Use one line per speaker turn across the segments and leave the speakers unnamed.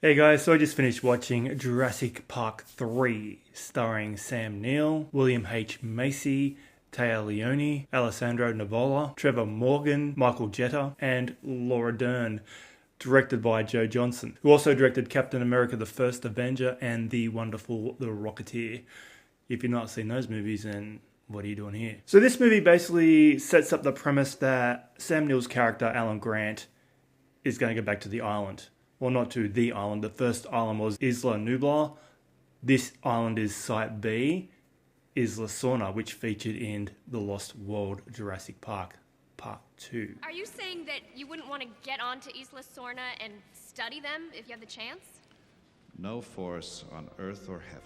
Hey guys, so I just finished watching Jurassic Park 3, starring Sam Neill, William H. Macy, Téa Leoni, Alessandro Nivola, Trevor Morgan, Michael Jetta, and Laura Dern, directed by Johnston, who also directed Captain America the First Avenger and the wonderful The Rocketeer. If you've not seen those movies, then what are you doing here? So this movie basically sets up the premise that Sam Neill's character, Alan Grant, is going to go back to the island. Well, not to the island. The first island was Isla Nublar. This island is Site B, Isla Sorna, which featured in The Lost World Jurassic Park, Part 2.
Are you saying that you wouldn't want to get onto Isla Sorna and study them if you had the chance?
No force on earth or heaven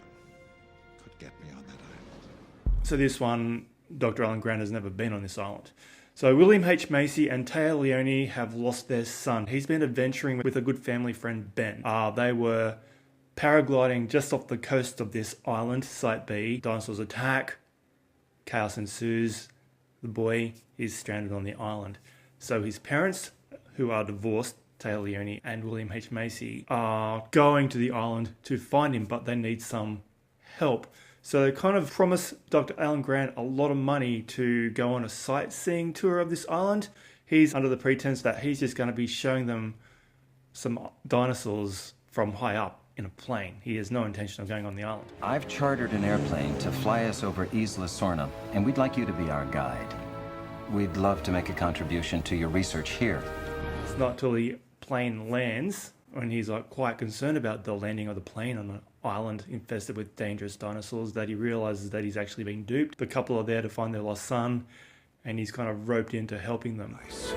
could get me on that island.
So this one, Dr. Alan Grant has never been on this island. So William H. Macy and Téa Leoni have lost their son. He's been adventuring with a good family friend, Ben. They were paragliding just off the coast of this island, Site B. Dinosaurs attack, chaos ensues, the boy is stranded on the island. So his parents, who are divorced, Téa Leoni and William H. Macy, are going to the island to find him, but they need some help. So they kind of promise Dr. Alan Grant a lot of money to go on a sightseeing tour of this island. He's under the pretense that he's just going to be showing them some dinosaurs from high up in a plane. He has no intention of going on the island.
I've chartered an airplane to fly us over Isla Sorna, and we'd like you to be our guide. We'd love to make a contribution to your research here.
It's not till the plane lands, when he's quite concerned about the landing of the plane on an island infested with dangerous dinosaurs, that he realizes that he's actually been duped. The couple are there to find their lost son, and he's kind of roped into helping them.
Nice.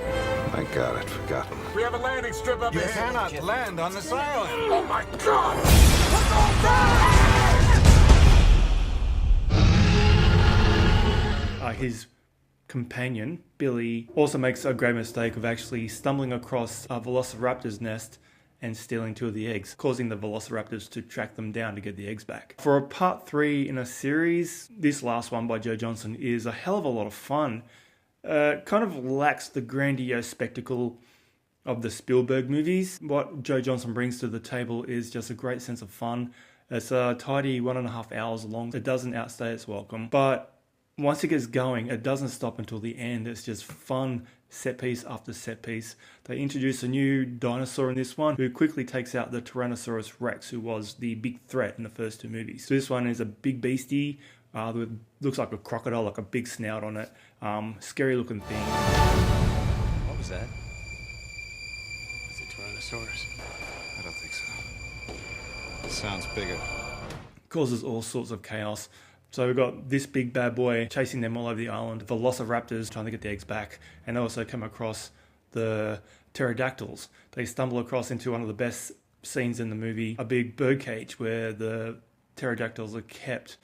My God, I'd forgotten.
We have a landing strip up
You
ahead.
cannot land on this island.
Oh my God!
His companion, Billy, also makes a great mistake of actually stumbling across a velociraptor's nest and stealing 2 of the eggs, causing the velociraptors to track them down to get the eggs back. For a part 3 in a series, this last one by Johnston is a hell of a lot of fun. Kind of lacks the grandiose spectacle of the Spielberg movies. What Johnston brings to the table is just a great sense of fun. It's a tidy 1.5 hours long. It doesn't outstay its welcome, but once it gets going, it doesn't stop until the end. It's just fun, set piece after set piece. They introduce a new dinosaur in this one who quickly takes out the Tyrannosaurus Rex, who was the big threat in the first 2 movies. So this one is a big beastie with looks like a crocodile, like a big snout on it. Scary looking thing.
What was that? Is it Tyrannosaurus?
I don't think so. It sounds bigger.
Causes all sorts of chaos. So we've got this big bad boy chasing them all over the island, velociraptors trying to get the eggs back, and they also come across the pterodactyls. They stumble across into one of the best scenes in the movie, a big birdcage where the pterodactyls are kept,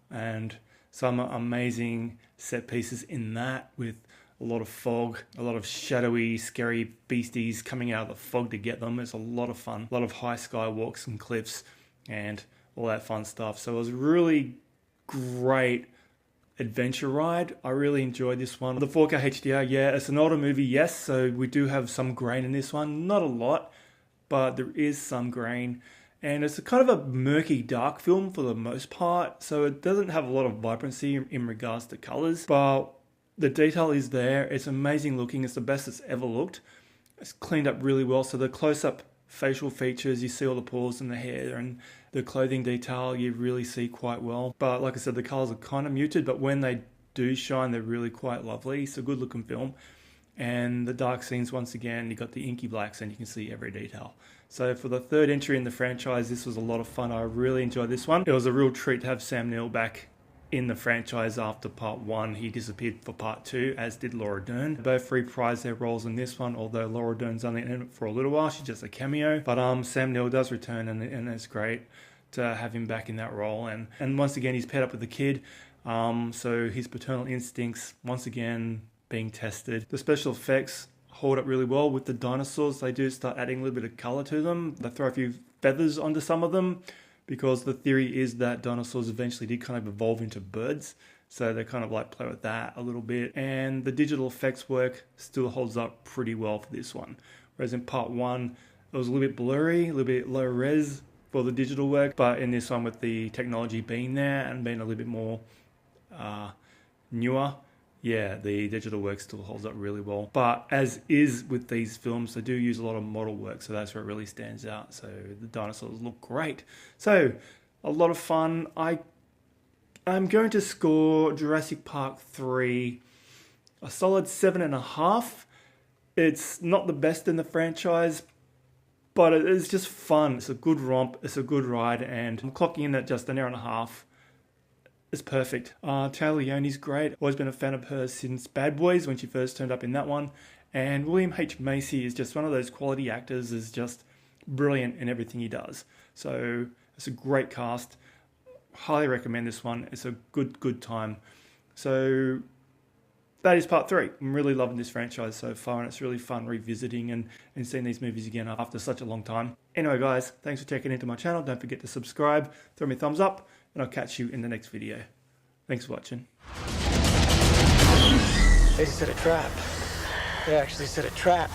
and some amazing set pieces in that with a lot of fog, a lot of shadowy, scary beasties coming out of the fog to get them. It's a lot of fun, a lot of high sky walks and cliffs and all that fun stuff. So it was really great adventure ride. I really enjoyed this one. The 4K HDR, yeah, it's an older movie, yes, so we do have some grain in this one. Not a lot, but there is some grain. And it's a kind of a murky, dark film for the most part, so it doesn't have a lot of vibrancy in regards to colours, but the detail is there. It's amazing looking. It's the best it's ever looked. It's cleaned up really well, so the close-up facial features, you see all the pores and the hair and the clothing detail you really see quite well. But like I said, the colours are kind of muted, but when they do shine, they're really quite lovely. It's a good looking film. And the dark scenes, once again, you got the inky blacks and you can see every detail. So for the 3rd entry in the franchise, this was a lot of fun. I really enjoyed this one. It was a real treat to have Sam Neill back in the franchise after part 1. He disappeared for part 2, as did Laura Dern. They both reprised their roles in this one, although Laura Dern's only in it for a little while. She's just a cameo. But Sam Neill does return, and it's great to have him back in that role. And once again, he's paired up with the kid. So his paternal instincts, once again, being tested. The special effects hold up really well with the dinosaurs. They do start adding a little bit of colour to them. They throw a few feathers onto some of them, because the theory is that dinosaurs eventually did kind of evolve into birds. So they kind of play with that a little bit. And the digital effects work still holds up pretty well for this one. Whereas in part 1, It was a little bit blurry, a little bit low res for the digital work, but in this one with the technology being there and being a little bit more newer, yeah, the digital work still holds up really well. But as is with these films, they do use a lot of model work, so that's where it really stands out. So the dinosaurs look great. So a lot of fun. I'm going to score Jurassic Park 3 a solid 7.5. It's not the best in the franchise, but it is just fun. It's a good romp, it's a good ride, and I'm clocking in at just an hour and a half. It's perfect. Téa Leoni's great. Always been a fan of hers since Bad Boys when she first turned up in that one. And William H. Macy is just one of those quality actors, is just brilliant in everything he does. So it's a great cast. Highly recommend this one. It's a good time. So that is part 3. I'm really loving this franchise so far, and it's really fun revisiting and seeing these movies again after such a long time. Anyway, guys, thanks for checking into my channel. Don't forget to subscribe, throw me a thumbs up, and I'll catch you in the next video. Thanks for watching.
They set a trap. They actually set a trap.